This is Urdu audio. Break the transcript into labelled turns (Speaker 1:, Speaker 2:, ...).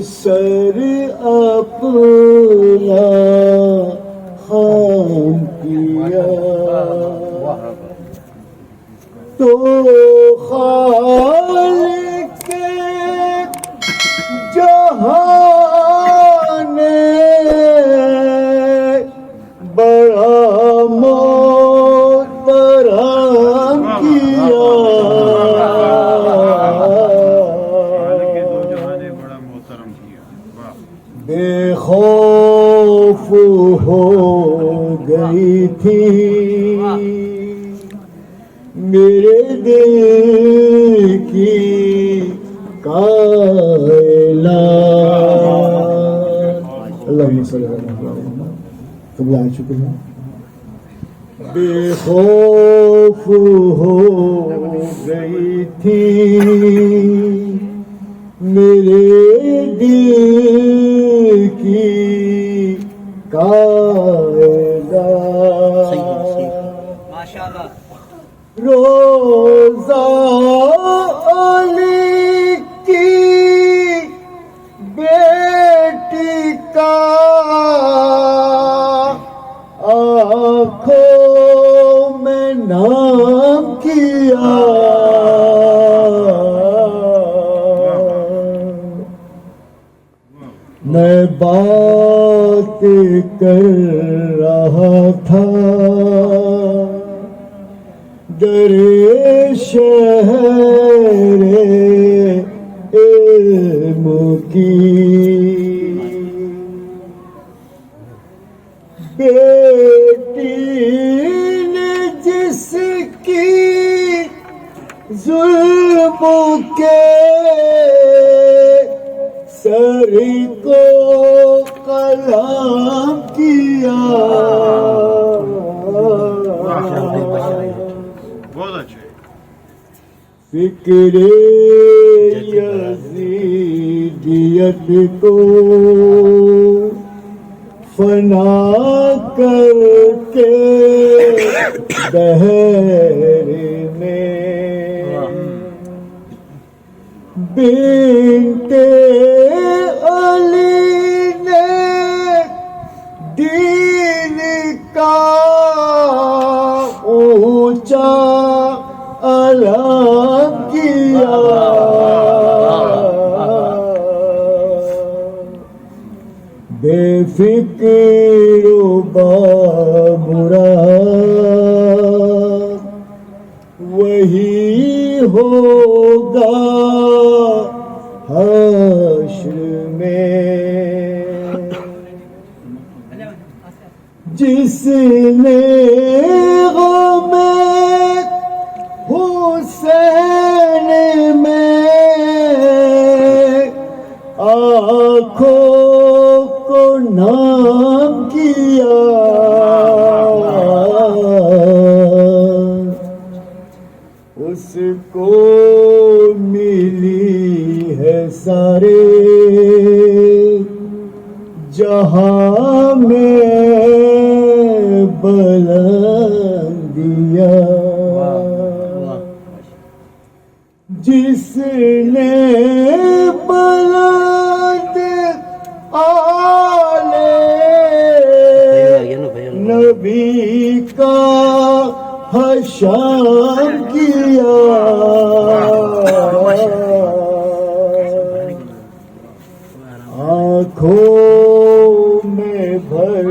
Speaker 1: سر اپنا خم کیا تو خالق جہان نے بڑا محترم کیا بے خوف ہو گئی تھی میرے دل کی کائنات اللہم صلی اللہ علیہ وسلم قبلہ شکریہ بے خوف ہو گئی تھی میرے دل کی کائنات
Speaker 2: ماشاءاللہ
Speaker 1: روزہ علی کی بیٹی کا آنکھوں میں نام کیا میں بات کر رہا تھا در شہر علم کی بیٹی نے جس کی ظلم کے سر کو قلم کیا فکر یزیدیت کو فنا کر کے دہر میں بنت علی نے دین کا اونچا علم کیا بے فکر و بامراد وہی ہوگا حشر میں جس نے غم حسین میں آنکھوں کو نام کیا اس کو ملی ہے سارے جہاں میں بلندیاں جس نے بلند آلے نبی کا حشام کیا آنکھوں میں بھر